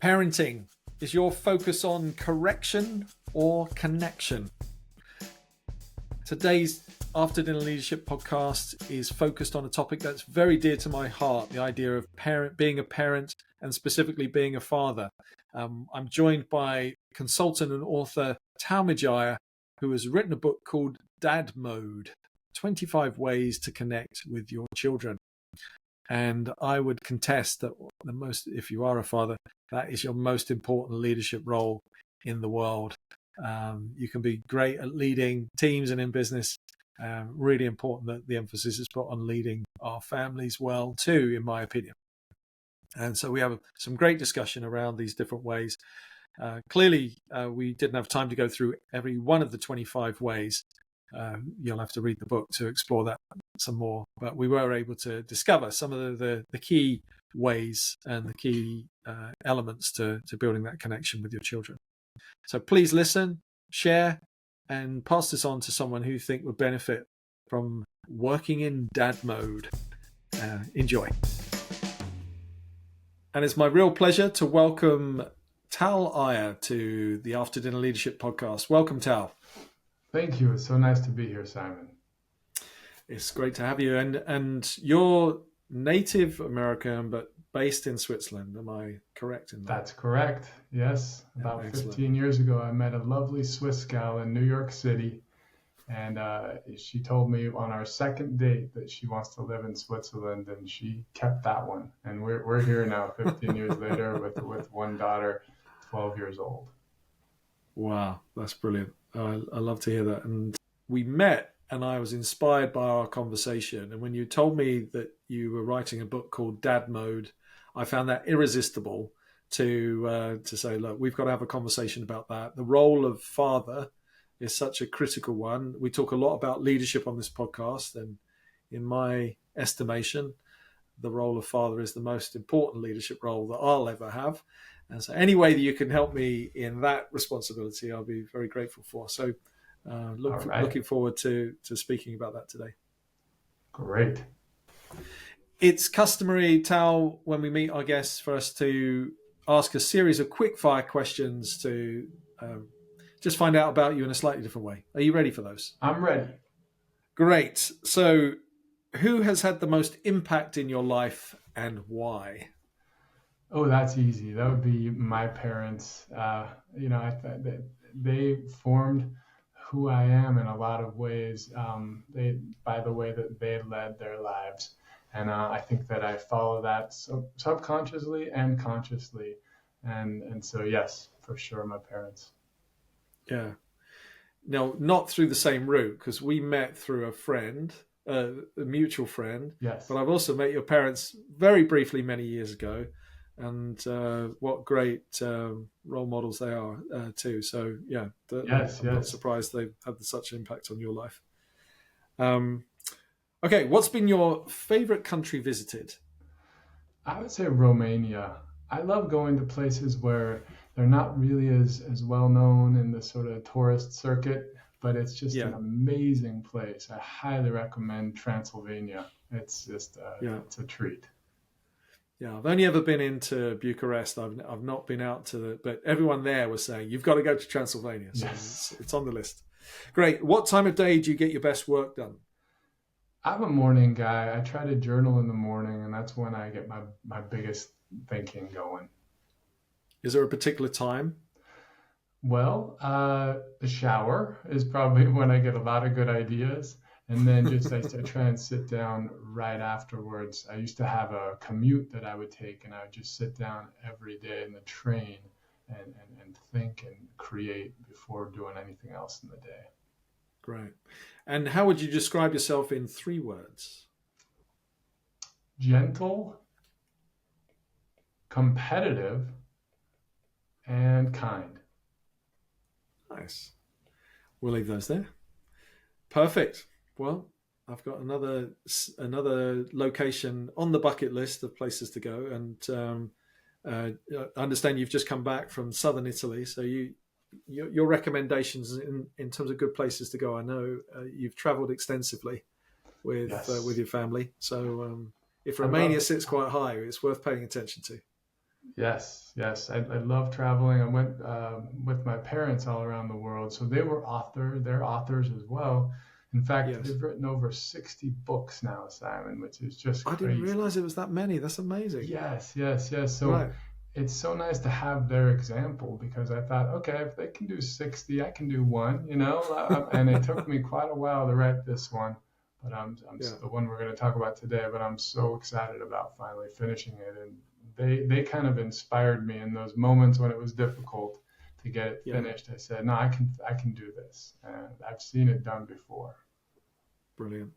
Parenting, is your focus on correction or connection? Today's After Dinner Leadership podcast is focused on a topic that's very dear to my heart, the idea of being a parent and specifically being a father. I'm joined by consultant and author Tal Eyre, who has written a book called Dad Mode, 25 Ways to Connect with Your Children. And I would contest that if you are a father, that is your most important leadership role in the world. You can be great at leading teams and in business. Really important that the emphasis is put on leading our families well too, in my opinion. And so we have some great discussion around these different ways. Clearly, we didn't have time to go through every one of the 25 ways. You'll have to read the book to explore that some more, but we were able to discover some of the key ways and the key elements to building that connection with your children. So please listen, share, and pass this on to someone who you think would benefit from working in dad mode. Enjoy. And it's my real pleasure to welcome Tal Eyre to the After Dinner Leadership podcast. Welcome, Tal. Thank you. It's so nice to be here, Simon. It's great to have you. And you're native American, but based in Switzerland. Am I correct in that? That's correct. Yes. About Excellent. 15 years ago, I met a lovely Swiss gal in New York City. And she told me on our second date that she wants to live in Switzerland, and she kept that one. And we're here now, 15 years later, with one daughter, 12 years old. Wow, that's brilliant. I love to hear that. And we met, and I was inspired by our conversation. And when you told me that you were writing a book called Dad Mode, I found that irresistible to say, look, we've got to have a conversation about that. The role of father is such a critical one. We talk a lot about leadership on this podcast, and in my estimation, the role of father is the most important leadership role that I'll ever have. And so any way that you can help me in that responsibility, I'll be very grateful for. So looking forward to speaking about that today. Great. It's customary, Tal, when we meet our guests, for us to ask a series of quick fire questions to just find out about you in a slightly different way. Are you ready for those? I'm ready. Great. So who has had the most impact in your life and why? Oh, that's easy. That would be my parents. I thought that they formed who I am in a lot of ways. By the way that they led their lives, and I think that I follow that subconsciously and consciously, and so yes, for sure, my parents. Yeah. Now, not through the same route, because we met through a friend, a mutual friend. Yes. But I've also met your parents very briefly many years ago. And what great role models they are too. So yeah, I'm not surprised they've had such an impact on your life. Okay, what's been your favorite country visited? I would say Romania. I love going to places where they're not really as well known in the sort of tourist circuit, but it's just an amazing place. I highly recommend Transylvania. It's just it's a treat. Yeah, I've only ever been into Bucharest. I've not been out to but everyone there was saying, you've got to go to Transylvania. So yes. It's on the list. Great. What time of day do you get your best work done? I'm a morning guy. I try to journal in the morning, and that's when I get my biggest thinking going. Is there a particular time? Well, the shower is probably when I get a lot of good ideas. And then I try and sit down right afterwards. I used to have a commute that I would take, and I would just sit down every day in the train and think and create before doing anything else in the day. Great. And how would you describe yourself in 3 words? Gentle, competitive, and kind. Nice. We'll leave those there. Perfect. Well, I've got another location on the bucket list of places to go, and I understand you've just come back from southern Italy, so your recommendations in terms of good places to go. I know you've travelled extensively with your family, so if Romania sits quite high, it's worth paying attention to. Yes, yes. I love traveling. I went with my parents all around the world. So they're authors as well. In fact, Yes. they've written over 60 books now, Simon, which is just I didn't crazy. realize it was that many. That's amazing. Yes, yes, yes. So Right. it's so nice to have their example because I thought, okay, if they can do 60, I can do one, you know? And it took me quite a while to write this one, but Yeah. the one we're going to talk about today, but I'm so excited about finally finishing it. And they kind of inspired me in those moments when it was difficult to get it Yeah. finished. I said, no, I can do this. And I've seen it done before. Brilliant.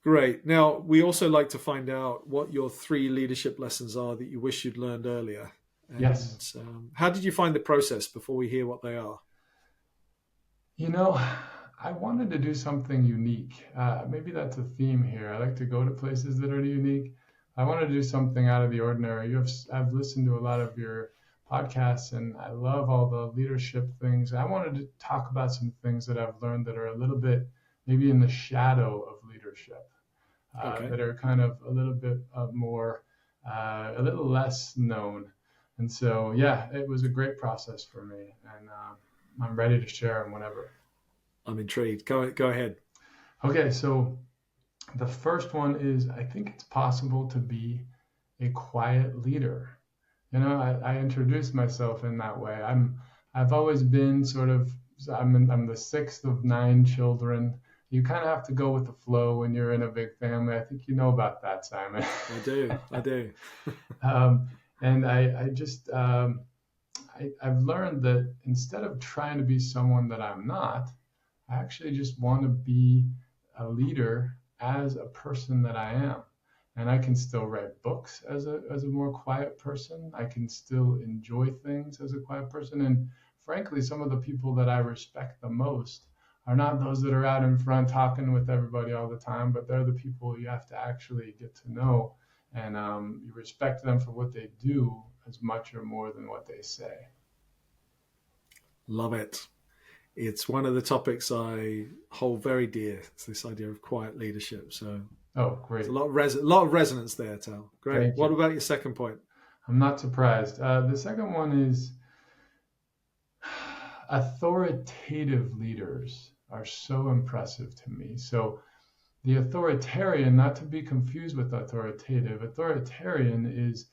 Great. Now, we also like to find out what your three leadership lessons are that you wish you'd learned earlier. Yes. And how did you find the process before we hear what they are? You know, I wanted to do something unique. Maybe that's a theme here. I like to go to places that are unique. I want to do something out of the ordinary. I've listened to a lot of your podcasts, and I love all the leadership things. I wanted to talk about some things that I've learned that are a little bit maybe in the shadow of leadership, Okay. that are kind of a little bit more, a little less known. And so, yeah, it was a great process for me, and I'm ready to share them whenever. I'm intrigued. Go ahead. Okay, so the first one is I think it's possible to be a quiet leader. You know, I introduced myself in that way. I've always been sort of I'm the sixth of nine children. You kind of have to go with the flow when you're in a big family. I think you know about that, Simon. I do. I do. um, and I just I've learned that instead of trying to be someone that I'm not, I actually just want to be a leader as a person that I am. And I can still write books as a more quiet person. I can still enjoy things as a quiet person. And frankly, some of the people that I respect the most are not those that are out in front talking with everybody all the time, but they're the people you have to actually get to know. And you respect them for what they do as much or more than what they say. Love it. It's one of the topics I hold very dear. It's this idea of quiet leadership. So Oh, there's a great. lot of resonance there, Tal. Great. Thank What you. about your second point? I'm not surprised. The second one is authoritative leaders are so impressive to me. So the authoritarian, not to be confused with authoritative, authoritarian is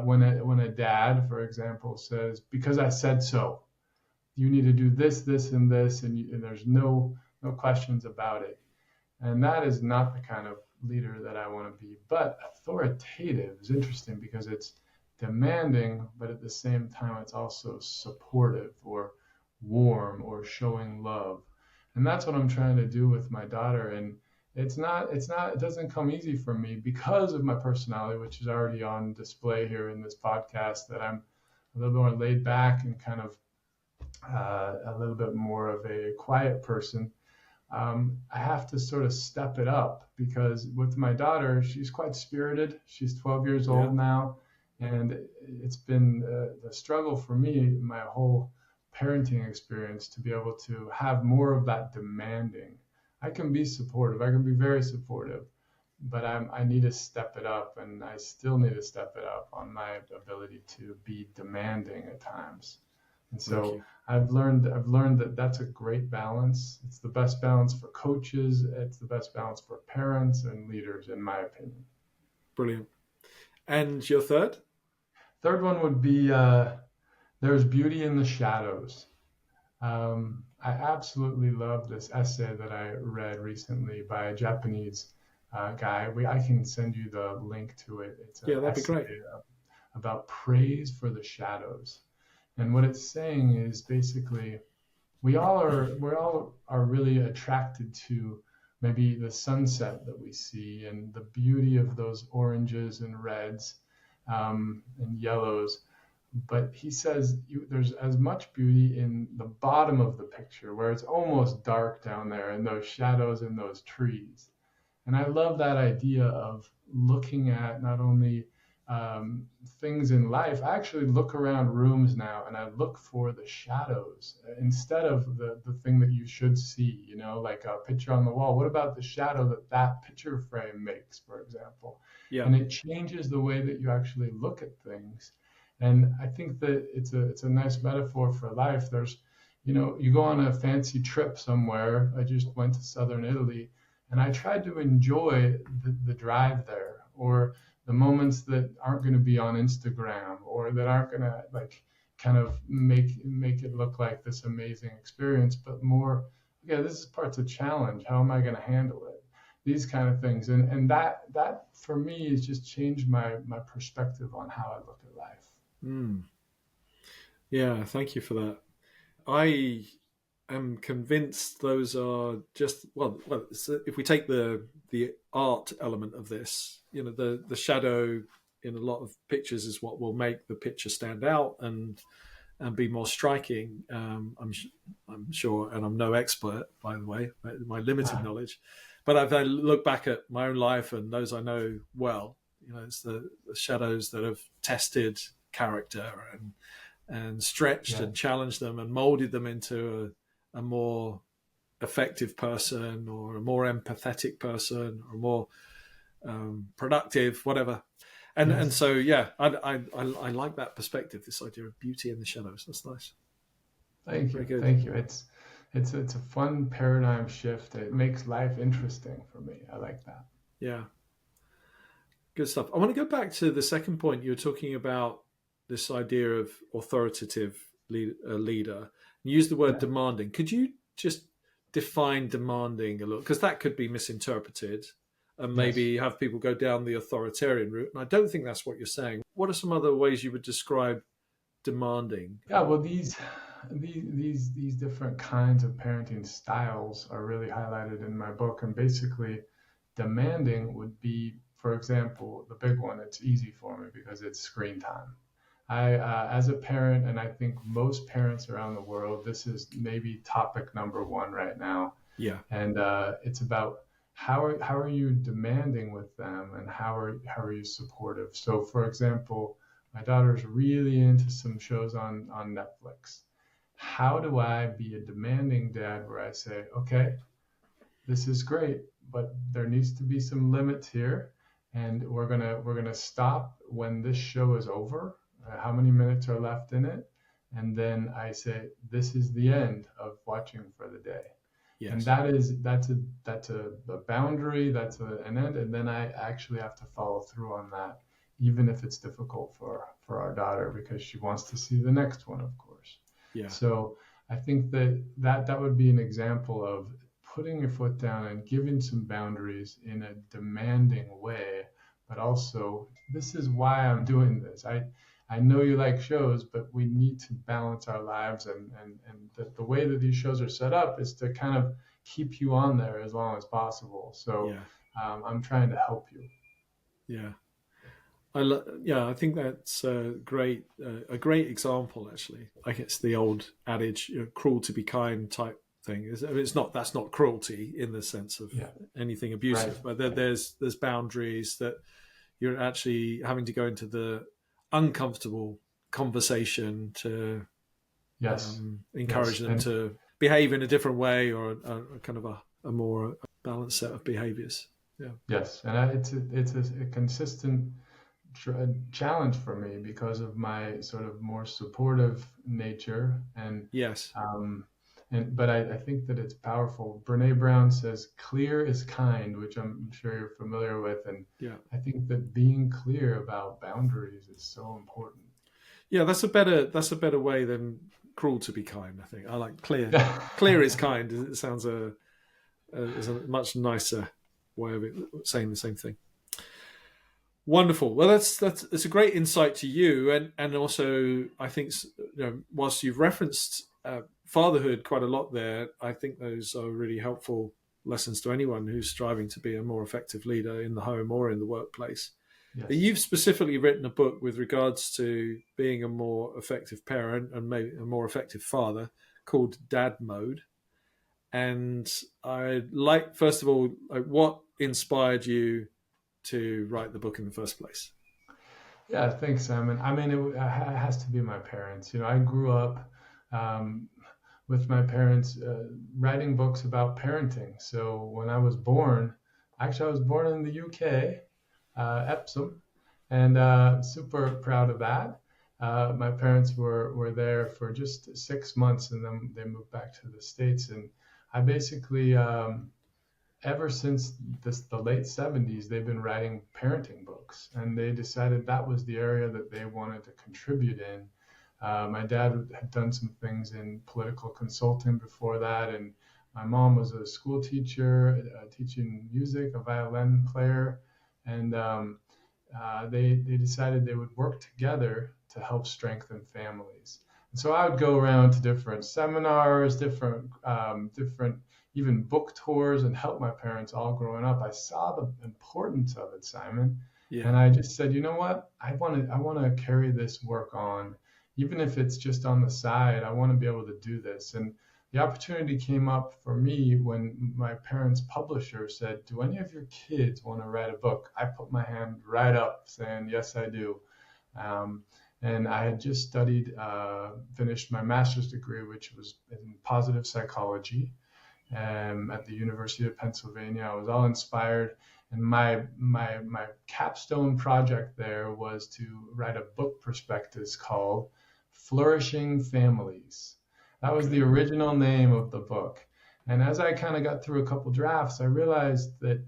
when a dad, for example, says, "Because I said so, you need to do this, this, and this," and there's no questions about it. And that is not the kind of leader that I want to be. But authoritative is interesting because it's demanding, but at the same time, it's also supportive or warm or showing love. And that's what I'm trying to do with my daughter. And it doesn't come easy for me because of my personality, which is already on display here in this podcast, that I'm a little more laid back and kind of a little bit more of a quiet person. I have to sort of step it up because with my daughter, she's quite spirited. She's 12 years Yeah. old now, and it's been the struggle for me my whole parenting experience to be able to have more of that demanding. I can be supportive. I can be very supportive, but I need to step it up, and I still need to step it up on my ability to be demanding at times. And Thank so you. I've learned that that's a great balance. It's the best balance for coaches. It's the best balance for parents and leaders, in my opinion. Brilliant. And your third? Third one would be there's beauty in the shadows. I absolutely love this essay that I read recently by a Japanese guy. I can send you the link to it. It's an Yeah, that'd be essay great. about praise for the shadows. And what it's saying is basically we all are really attracted to maybe the sunset that we see and the beauty of those oranges and reds and yellows. But he says there's as much beauty in the bottom of the picture where it's almost dark down there and those shadows and those trees. And I love that idea of looking at not only things in life, I actually look around rooms now and I look for the shadows instead of the thing that you should see, like a picture on the wall. What about the shadow that that picture frame makes, for example? Yeah. And it changes the way that you actually look at things. And I think that it's a nice metaphor for life. You go on a fancy trip somewhere. I just went to southern Italy and I tried to enjoy the drive there, or the moments that aren't going to be on Instagram, or that aren't going to like kind of make it look like this amazing experience, but more, okay, this is part's a challenge. How am I going to handle it? These kind of things, and that for me has just changed my perspective on how I look at life. Mm. Yeah, thank you for that. I am convinced those are just if we take the art element of this, the shadow in a lot of pictures is what will make the picture stand out and be more striking. I'm sure, and I'm no expert, by the way, my limited knowledge. But if I look back at my own life and those I know well, it's the shadows that have tested character and stretched Yeah. and challenged them and molded them into a more effective person or a more empathetic person or more productive, whatever. And Yes. so yeah, I like that perspective. This idea of beauty in the shadows. That's nice. Thank Very you. good. Thank you. It's a fun paradigm shift. It makes life interesting for me. I like that. Yeah, good stuff. I want to go back to the second point. You were talking about this idea of authoritative leader. You used the word Yeah. demanding. Could you just define demanding a little? Because that could be misinterpreted and Yes. maybe have people go down the authoritarian route. And I don't think that's what you're saying. What are some other ways you would describe demanding? Yeah, well, these different kinds of parenting styles are really highlighted in my book, and basically, demanding would be, for example, the big one. It's easy for me because it's screen time. As a parent, and I think most parents around the world, this is maybe topic number one right now, Yeah. and it's about how are you demanding with them, and how are you supportive. So, for example, my daughter's really into some shows on Netflix. How do I be a demanding dad where I say, okay, this is great, but there needs to be some limits here, and we're gonna stop when this show is over. How many minutes are left in it? And then I say, this is the end of watching for the day. And Yes. that's a boundary, an end, and then I actually have to follow through on that, even if it's difficult for our daughter because she wants to see the next one, of course. Yeah. So I think that would be an example of putting your foot down and giving some boundaries in a demanding way, but also, this is why I'm doing this. I know you like shows, but we need to balance our lives, and the way that these shows are set up is to kind of keep you on there as long as possible. So Yeah. I'm trying to help you. Yeah. I think that's a great example. Actually, I guess the old adage, "cruel to be kind" type thing is. It's not. That's not cruelty in the sense of Yeah, anything right. abusive, but there's boundaries that you're actually having to go into the uncomfortable conversation to Yes, encourage yes, them and to behave in a different way or a kind of a more balanced set of behaviors. Yeah. yes, and it's a consistent challenge for me because of my sort of more supportive nature, Yes. um, but I think that it's powerful. Brene Brown says clear is kind, which I'm sure you're familiar with, and Yeah. I think that being clear about boundaries is so important. Yeah, that's a better way than cruel to be kind. I think I like clear. Clear is kind. It sounds is a much nicer way of saying the same thing. Wonderful. Well, that's it's a great insight to you, and also I think whilst you've referenced fatherhood quite a lot there, I think those are really helpful lessons to anyone who's striving to be a more effective leader in the home or in the workplace. Yes. You've specifically written a book with regards to being a more effective parent and maybe a more effective father called Dad Mode. And I'd like, first of all, what inspired you to write the book in the first place? Yeah, thanks, Simon. I mean, it has to be my parents. I grew up um, with my parents writing books about parenting. So when I was born, actually, I was born in the UK, Epsom, and super proud of that. My parents were there for just 6 months, and then they moved back to the States. And I basically ever since the late 70s, they've been writing parenting books, and they decided that was the area that they wanted to contribute in. My dad had done some things in political consulting before that, and my mom was a school teacher, teaching music, a violin player, and they decided they would work together to help strengthen families. And so I would go around to different seminars, different even book tours, and help my parents all growing up. I saw the importance of it, Simon, Yeah. and I just said, you know what? I want to carry this work on, even if it's just on the side. I want to be able to do this. And the opportunity came up for me when my parents' publisher said, "Do any of your kids want to write a book?" I put my hand right up saying, "Yes, I do." Um, and I had just finished my master's degree, which was in positive psychology at the University of Pennsylvania. I was all inspired, and my capstone project there was to write a book prospectus called "Flourishing Families." That was Okay. the original name of the book. And as I kind of got through a couple drafts, I realized that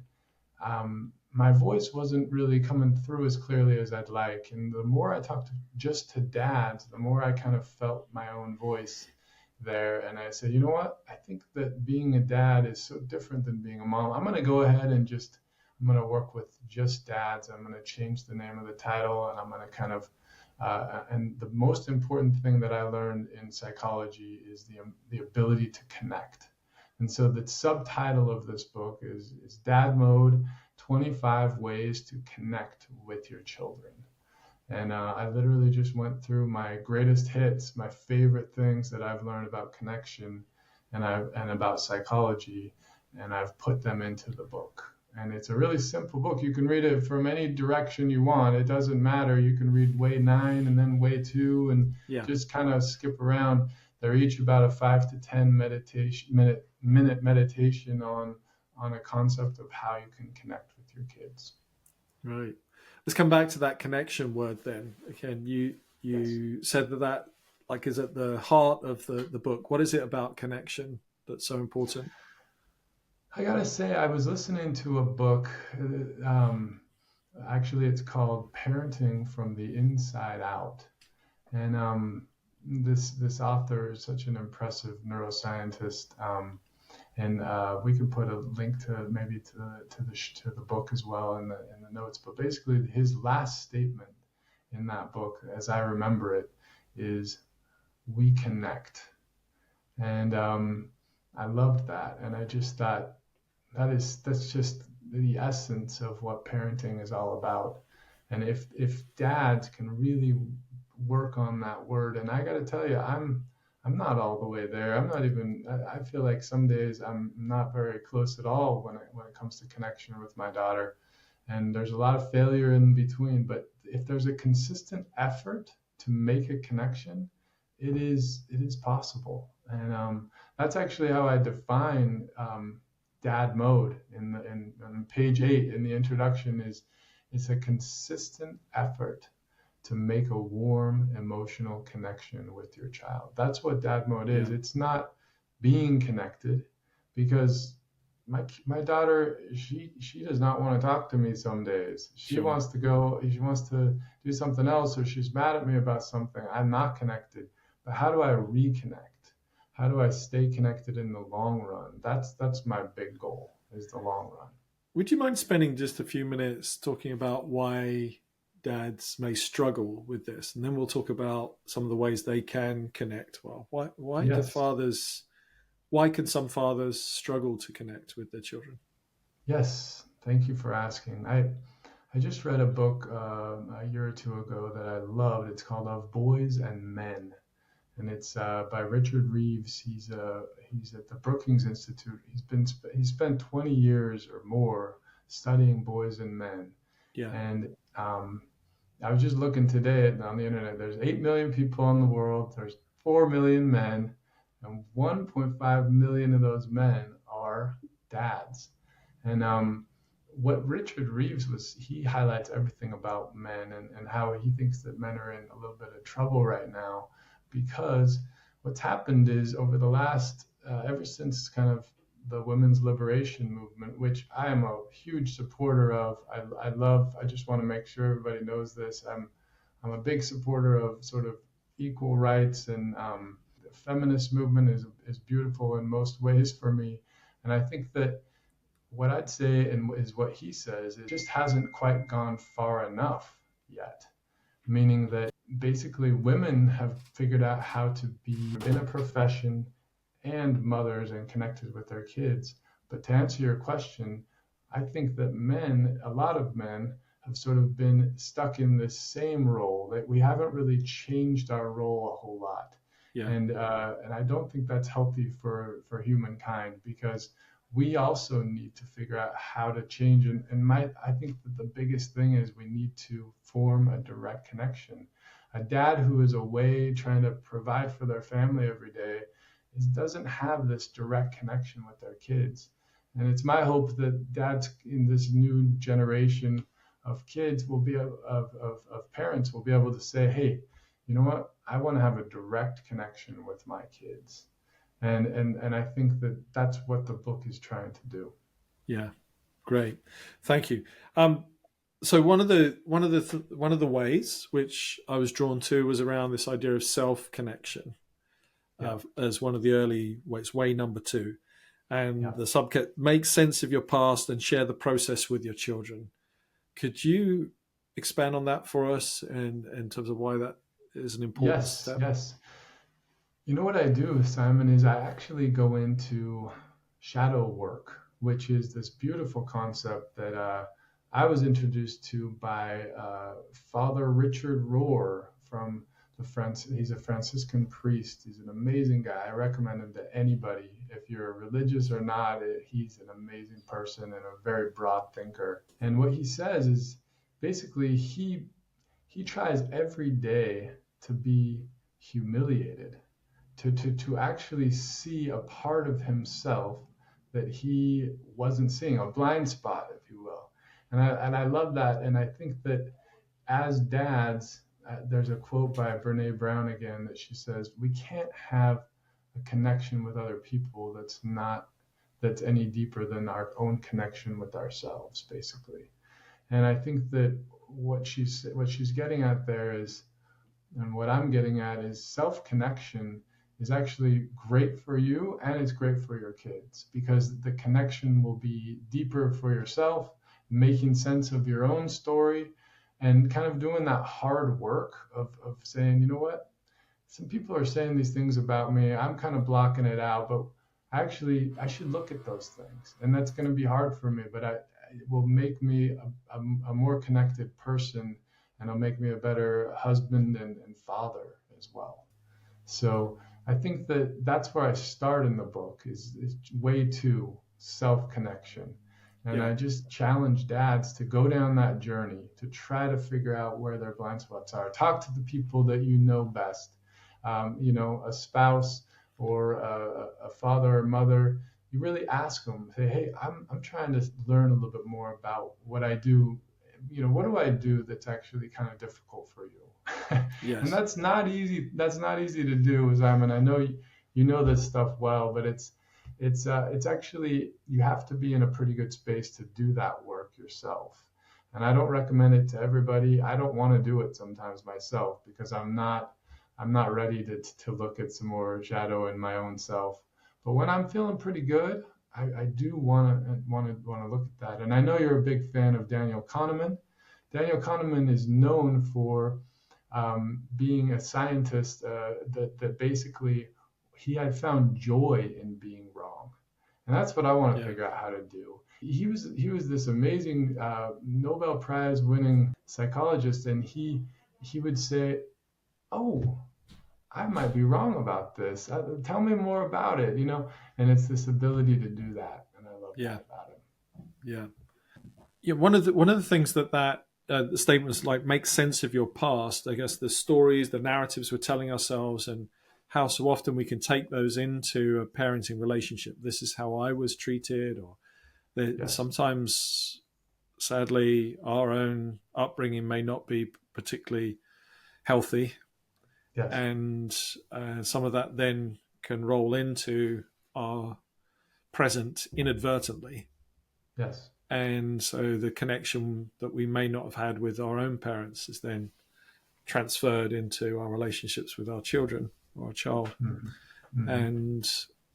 my voice wasn't really coming through as clearly as I'd like. And the more I talked just to dads, the more I kind of felt my own voice there. And I said, you know what? I think that being a dad is so different than being a mom. I'm going to go ahead and I'm going to work with just dads. I'm going to change the name of the title, and I'm going to kind of, and the most important thing that I learned in psychology is the ability to connect. And so the subtitle of this book is Dad Mode: 25 Ways to Connect with Your Children. And I literally just went through my greatest hits, my favorite things that I've learned about connection and about psychology, and I've put them into the book. And it's a really simple book. You can read it from any direction you want. It doesn't matter. You can read way 9 and then way 2 and Yeah. just kind of skip around. They're each about a 5 to 10 minute meditation on a concept of how you can connect with your kids. Right. Let's come back to that connection word then. Again, you Yes. said that like is at the heart of the book. What is it about connection that's so important? I gotta say, I was listening to a book. Actually, it's called "Parenting from the Inside Out," and this author is such an impressive neuroscientist. And we could put a link to maybe to the book as well in the notes. But basically, his last statement in that book, as I remember it, is "We connect," and I loved that, and I just thought that's just the essence of what parenting is all about. And if dads can really work on that word, and I got to tell you, I'm not all the way there. I'm not even. I feel like some days I'm not very close at all when it comes to connection with my daughter, and there's a lot of failure in between. But if there's a consistent effort to make a connection, it is possible. And that's actually how I define dad mode in page 8 in the introduction. Is it's a consistent effort to make a warm emotional connection with your child. That's what dad mode is. Yeah. It's not being connected, because my daughter, she does not want to talk to me some days. She Sure. wants to go, she wants to do something else, or she's mad at me about something. I'm not connected. But how do I reconnect? How do I stay connected in the long run? That's my big goal, is the long run. Would you mind spending just a few minutes talking about why dads may struggle with this, and then we'll talk about some of the ways they can connect well. Yes. Why can some fathers struggle to connect with their children? Yes. Thank you for asking. I just read a book a year or two ago that I loved. It's called Of Boys and Men, and it's by Richard Reeves. He's at the Brookings Institute. He's spent 20 years or more studying boys and men, Yeah. and I was just looking today on the internet. There's 8 million people in the world. There's 4 million men, and 1.5 million of those men are dads. And what Richard Reeves was, he highlights everything about men and how he thinks that men are in a little bit of trouble right now because what's happened is over the last, ever since kind of the women's liberation movement, which I am a huge supporter of. I love, I just want to make sure everybody knows this. I'm a big supporter of sort of equal rights and the feminist movement is beautiful in most ways for me. And I think that what I'd say and is what he says, it just hasn't quite gone far enough yet. Meaning that basically women have figured out how to be in a profession and mothers and connected with their kids. But to answer your question, I think that men, a lot of men, have sort of been stuck in this same role that we haven't really changed our role a whole lot. Yeah. And I don't think that's healthy for humankind because we also need to figure out how to change. I think that the biggest thing is we need to form a direct connection. A dad who is away trying to provide for their family every day doesn't have this direct connection with their kids. And it's my hope that dads in this new generation of kids will be of parents will be able to say, hey, you know what? I want to have a direct connection with my kids. And I think that that's what the book is trying to do. Yeah, great, thank you. So one of the ways which I was drawn to was around this idea of self connection Yeah. as one of the early ways, way number 2, and Yeah. the subject make sense of your past and share the process with your children. Could you expand on that for us in terms of why that is an important Yes. step? Yes. You know what I do, Simon, is I actually go into shadow work, which is this beautiful concept that I was introduced to by Father Richard Rohr from he's a Franciscan priest. He's an amazing guy. I recommend him to anybody. If you're religious or not, he's an amazing person and a very broad thinker. And what he says is basically he tries every day to be humiliated to actually see a part of himself that he wasn't seeing, a blind spot, if you will. And I love that. And I think that as dads, there's a quote by Brene Brown again that she says, we can't have a connection with other people that's any deeper than our own connection with ourselves, basically. And I think that what she's getting at there is, and what I'm getting at is self-connection is actually great for you and it's great for your kids because the connection will be deeper for yourself, making sense of your own story and kind of doing that hard work of saying, you know what, some people are saying these things about me. I'm kind of blocking it out, but actually I should look at those things. And that's going to be hard for me, but it will make me a more connected person and it'll make me a better husband and father as well. So I think that that's where I start in the book is way to self-connection. And Yeah, I just challenge dads to go down that journey to try to figure out where their blind spots are. Talk to the people that you know best, a spouse or a father or mother. You really ask them, say, hey, I'm trying to learn a little bit more about what I do. What do I do that's actually kind of difficult for you? And yes, that's not easy. That's not easy to do, Simon. I know you know this stuff well, but it's actually you have to be in a pretty good space to do that work yourself. And I don't recommend it to everybody. I don't want to do it sometimes myself because I'm not ready to look at some more shadow in my own self. But when I'm feeling pretty good, I do want to look at that. And I know you're a big fan of Daniel Kahneman. Daniel Kahneman is known for being a scientist that basically he had found joy in being wrong, and that's what I want to yeah, figure out how to do. He was this amazing Nobel Prize winning psychologist, and he would say, "Oh, I might be wrong about this. Tell me more about it." And it's this ability to do that, and I love yeah, that about him. yeah. Yeah, one of the things that the statements like make sense of your past. I guess the stories, the narratives we're telling ourselves, and how so often we can take those into a parenting relationship. This is how I was treated, or Yes. sometimes, sadly, our own upbringing may not be particularly healthy, Yes. and some of that then can roll into our present inadvertently. Yes. And so the connection that we may not have had with our own parents is then transferred into our relationships with our children or our child. Mm-hmm. Mm-hmm. And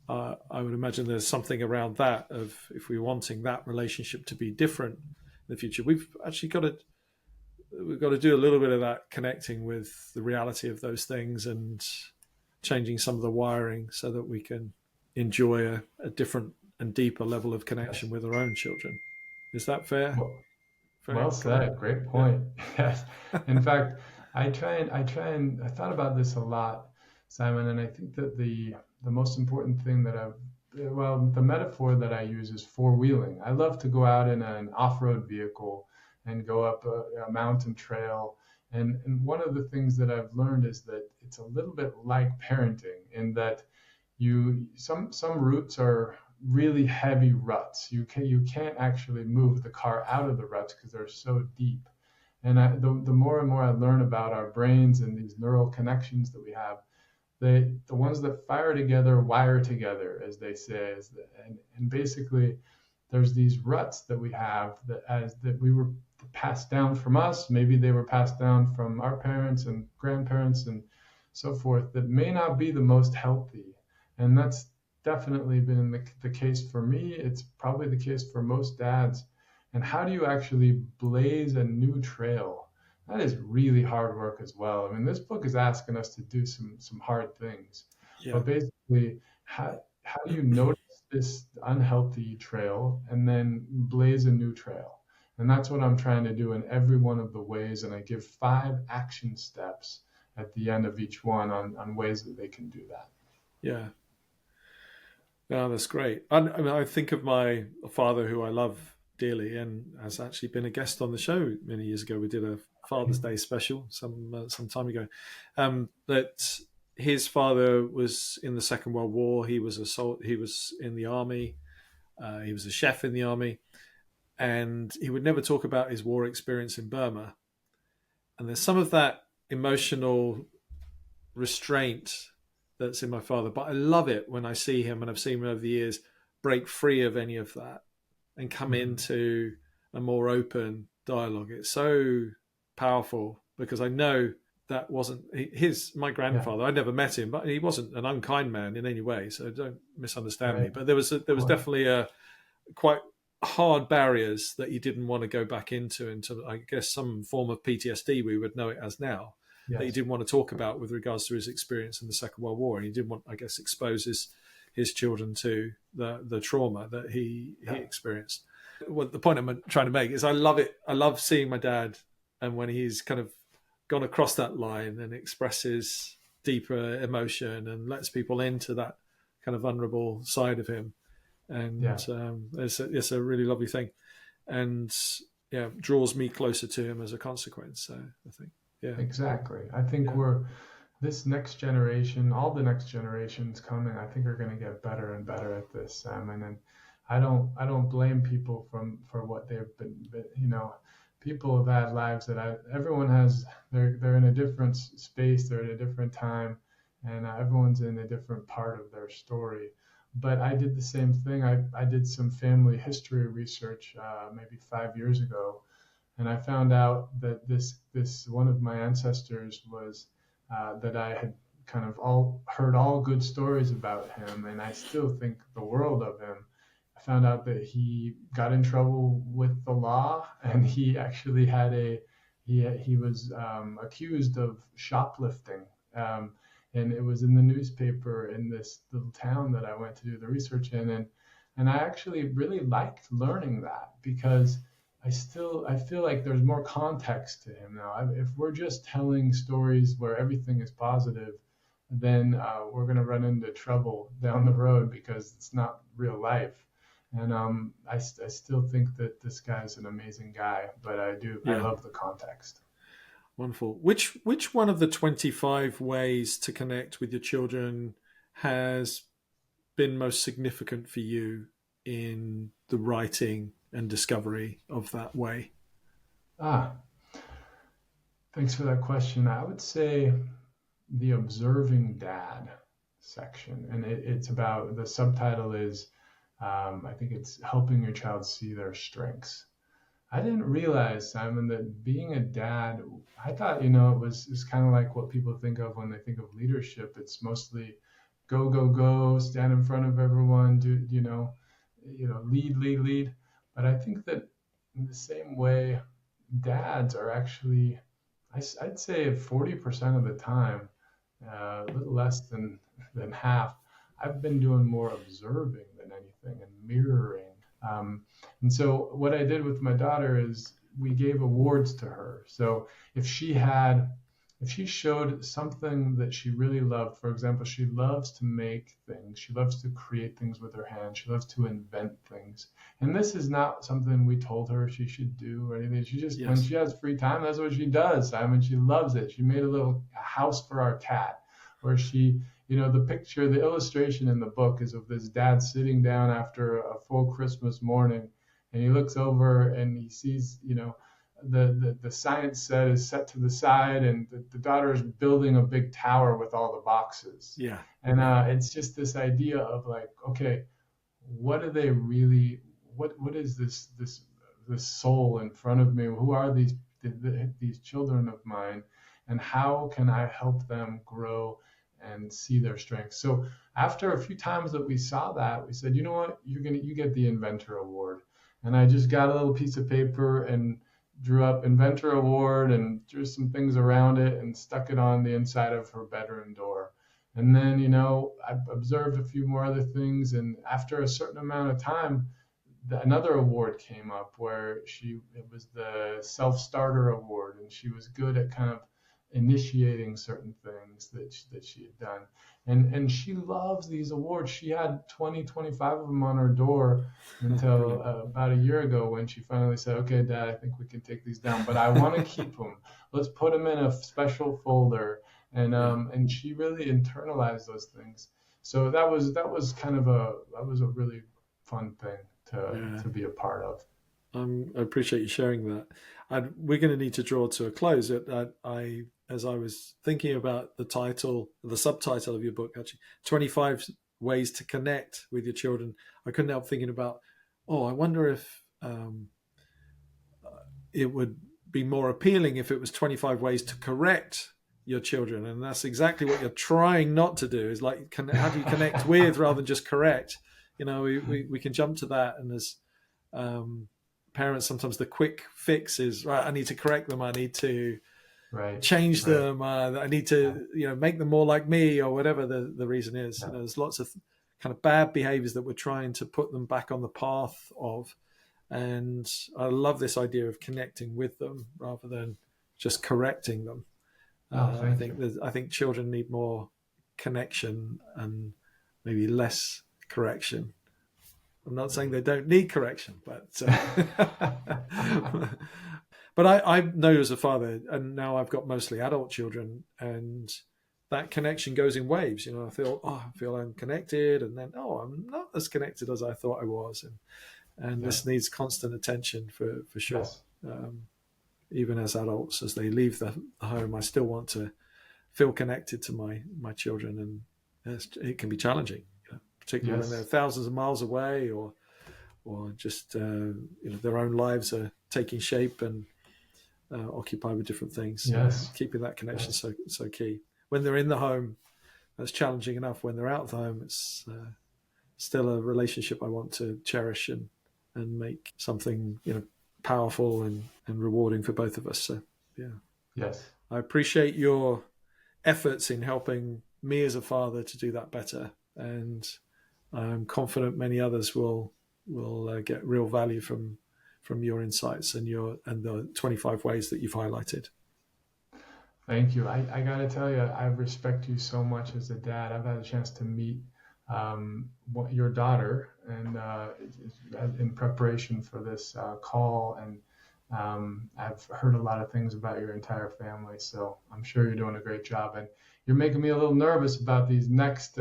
I would imagine there's something around that of if we're wanting that relationship to be different in the future, we've got to do a little bit of that connecting with the reality of those things and changing some of the wiring so that we can enjoy a different and deeper level of connection Yes. with our own children. Is that fair? Well, Fair well comment? said. Great Yeah. point. Yes. In fact, I thought about this a lot, Simon, and I think that the most important thing that the metaphor that I use is four-wheeling. I love to go out in an off-road vehicle and go up a mountain trail. And one of the things that I've learned is that it's a little bit like parenting in that some routes are really heavy ruts. You can't actually move the car out of the ruts because they're so deep. And the more and more I learn about our brains and these neural connections that we have, the ones that fire together wire together, as they say. And basically, there's these ruts that we have that we were passed down from us. Maybe they were passed down from our parents and grandparents and so forth that may not be the most healthy. And that's definitely been the case for me. It's probably the case for most dads. And how do you actually blaze a new trail? That is really hard work as well. I mean, this book is asking us to do some hard things, Yeah. but basically, how do you notice this unhealthy trail and then blaze a new trail? And that's what I'm trying to do in every one of the ways. And I give 5 action steps at the end of each one on ways that they can do that. Yeah. No, that's great. I mean, I think of my father, who I love dearly, and has actually been a guest on the show many years ago. We did a Father's Day special some time ago. That his father was in the Second World War. He was in the army. He was a chef in the army, and he would never talk about his war experience in Burma. And there's some of that emotional restraint that's in my father. But I love it when I see him, and I've seen him over the years, break free of any of that and come Mhm. into a more open dialogue. It's so powerful because I know that wasn't my Yeah, grandfather. I never met him, but he wasn't an unkind man in any way. So don't misunderstand me. right. But there was Of course. definitely a quite hard barriers that you didn't want to go back into I guess some form of PTSD we would know it as now, that he Yes. didn't want to talk about with regards to his experience in the Second World War, and he didn't want, I guess, expose his children to the trauma that he Yeah. experienced. What the point I'm trying to make is I love it. I love seeing my dad, and when he's kind of gone across that line and expresses deeper emotion and lets people into that kind of vulnerable side of him, Yeah. and it's a really lovely thing, and yeah, draws me closer to him as a consequence. So I think, yeah, Exactly. I think yeah, we're this next generation, all the next generations coming, I think are going to get better and better at this, Simon. And I don't blame people for what they've been. People have had lives that everyone has. They're in a different space. They're at a different time, and everyone's in a different part of their story. But I did the same thing. I did some family history research maybe 5 years ago, and I found out that this one of my ancestors was that I had kind of all heard all good stories about him, and I still think the world of him. I found out that he got in trouble with the law, and he actually had he was accused of shoplifting. And it was in the newspaper in this little town that I went to do the research in, and I actually really liked learning that because I feel like there's more context to him now. If we're just telling stories where everything is positive, then we're going to run into trouble down the road because it's not real life. And I still think that this guy's an amazing guy, but I Yeah. love the context. Wonderful. Which one of the 25 ways to connect with your children has been most significant for you in the writing and discovery of that way? Ah, thanks for that question. I would say the observing dad section, and it's about, the subtitle is, I think it's helping your child see their strengths. I didn't realize, Simon, that being a dad, I thought, it's kind of like what people think of when they think of leadership. It's mostly go, go, go, stand in front of everyone, do, lead, lead, lead. But I think that in the same way, dads are actually, I'd say 40% of the time, a little less than half, I've been doing more observing than anything and mirroring. Um, and so what I did with my daughter is we gave awards to her. So if she had, if she showed something that she really loved, for example, she loves to make things, she loves to create things with her hands, she loves to invent things. And this is not something we told her she should do or anything. She just, when Yes. she has free time, that's what she does. I mean, she loves it. She made a house for our cat, where she, the picture, the illustration in the book is of this dad sitting down after a full Christmas morning, and he looks over and he sees, the science set is set to the side, and the daughter is building a big tower with all the boxes. Yeah. And it's just this idea of like, okay, what are they really? What is this soul in front of me? Who are these children of mine, and how can I help them grow and see their strengths? So after a few times that we saw that, we said, you know what, you get the inventor award. And I just got a little piece of paper and drew up inventor award and drew some things around it and stuck it on the inside of her bedroom door. And then, I observed a few more other things. And after a certain amount of time, another award came up where it was the self-starter award. And she was good at kind of initiating certain things that she had done. And she loves these awards. She had 20, 25 of them on her door until about a year ago, when she finally said, okay, Dad, I think we can take these down, but I want to keep them. Let's put them in a special folder. And she really internalized those things. So that was a really fun thing to be a part of. I appreciate you sharing that. We're going to need to draw to a close. As I was thinking about the subtitle of your book, actually, 25 ways to connect with your children, I couldn't help thinking about, I wonder if it would be more appealing if it was 25 ways to correct your children. And that's exactly what you're trying not to do, is like, how do you connect with rather than just correct? We can jump to that. And as parents, sometimes the quick fix is, right, I need to correct them. I need to change them. I need to, make them more like me, or whatever the reason is. There's lots of kind of bad behaviors that we're trying to put them back on the path of. And I love this idea of connecting with them rather than just correcting them. I think children need more connection and maybe less correction. I'm not saying they don't need correction, but but I know as a father, and now I've got mostly adult children, and that connection goes in waves. I feel I'm connected, and then I'm not as connected as I thought I was, and this needs constant attention for sure. Yes. Even as adults, as they leave the home, I still want to feel connected to my children, and it can be challenging, particularly when they're thousands of miles away, or just their own lives are taking shape and occupied with different things. Keeping that connection so key. When they're in the home, that's challenging enough. When they're out of the home, it's still a relationship I want to cherish and make something powerful and rewarding for both of us. So I appreciate your efforts in helping me as a father to do that better, and I'm confident many others will get real value from your insights and the 25 ways that you've highlighted. Thank you. I got to tell you, I respect you so much as a dad. I've had a chance to meet your daughter, and in preparation for this call, and I've heard a lot of things about your entire family, so I'm sure you're doing a great job. And you're making me a little nervous about these next,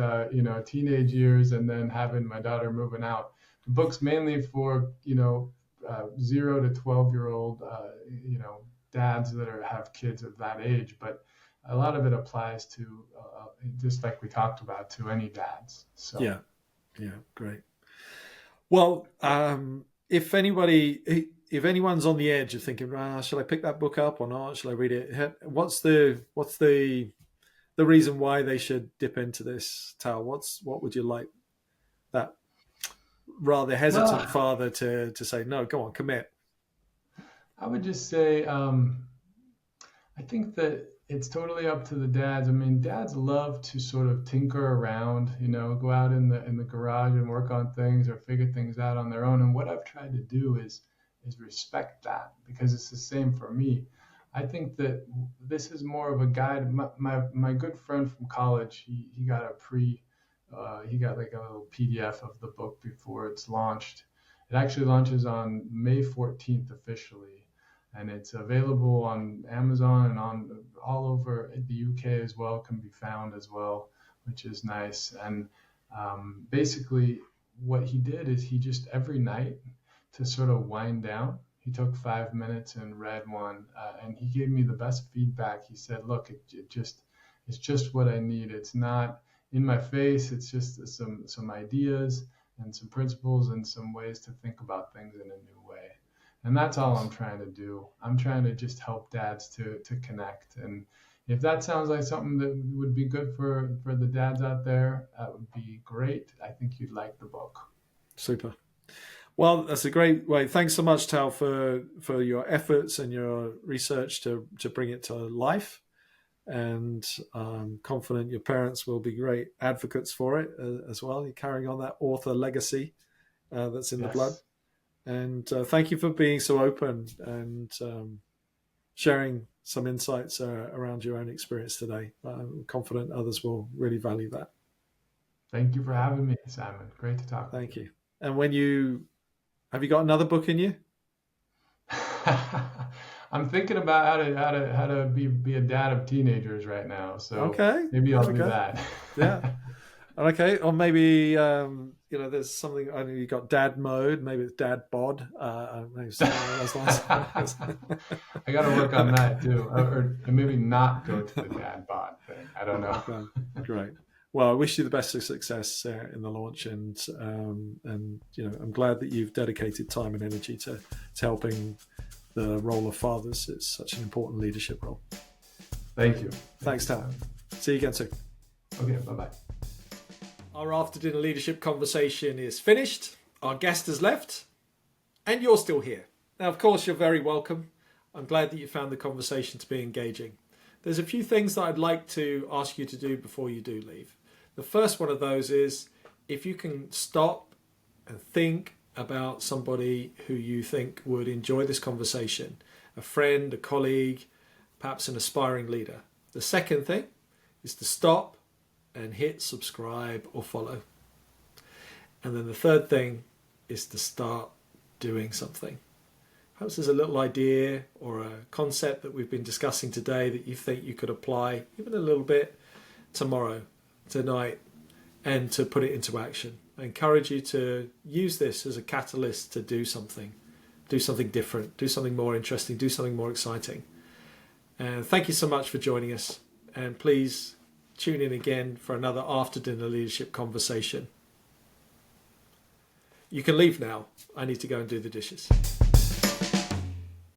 teenage years, and then having my daughter moving out. The book's mainly for, 0 to 12-year-old, dads that have kids of that age, but a lot of it applies to, just like we talked about, to any dads. So Yeah, great. Well, if anyone's on the edge of thinking, shall I pick that book up or not? Shall I read it? What's the reason why they should dip into this, Tal? What would you like that rather hesitant father to say, no, go on, commit? I would just say, I think that it's totally up to the dads. I mean, dads love to sort of tinker around, go out in the garage and work on things or figure things out on their own. And what I've tried to do is respect that, because it's the same for me. I think that this is more of a guide. My good friend from college, he got he got like a little PDF of the book before it's launched. It actually launches on May 14th officially, and it's available on Amazon and on all over the UK as well, can be found as well, which is nice. And basically what he did is he just every night, to sort of wind down, he took 5 minutes and read one, and he gave me the best feedback. He said, look, it's just what I need. It's not in my face. It's just some ideas and some principles and some ways to think about things in a new way. And that's all I'm trying to do. I'm trying to just help dads to connect. And if that sounds like something that would be good for the dads out there, that would be great. I think you'd like the book. Super. Well, that's a great way. Thanks so much, Tal, for your efforts and your research to bring it to life. And I'm confident your parents will be great advocates for it as well. You're carrying on that author legacy that's in the blood. And thank you for being so open and sharing some insights around your own experience today. I'm confident others will really value that. Thank you for having me, Simon. Great to talk. Thank you. And have you got another book in you? I'm thinking about how to be a dad of teenagers right now. So maybe I'll do that. Yeah. Okay. Or maybe there's something. I know you got dad mode. Maybe it's dad bod. Maybe I got to work on that too, or maybe not go to the dad bod thing. I don't know. Okay. Great. Well, I wish you the best of success in the launch, and I'm glad that you've dedicated time and energy to helping the role of fathers. It's such an important leadership role. Thank you. Thanks, Tal. See you again soon. Okay, bye-bye. Our after dinner leadership conversation is finished. Our guest has left, and you're still here. Now, of course, you're very welcome. I'm glad that you found the conversation to be engaging. There's a few things that I'd like to ask you to do before you do leave. The first one of those is, if you can stop and think about somebody who you think would enjoy this conversation, a friend, a colleague, perhaps an aspiring leader. The second thing is to stop and hit subscribe or follow. And then the third thing is to start doing something. Perhaps there's a little idea or a concept that we've been discussing today that you think you could apply even a little bit tomorrow, tonight, and to put it into action. I encourage you to use this as a catalyst to do something different, do something more interesting, do something more exciting. And thank you so much for joining us. And please tune in again for another after dinner leadership conversation. You can leave now. I need to go and do the dishes.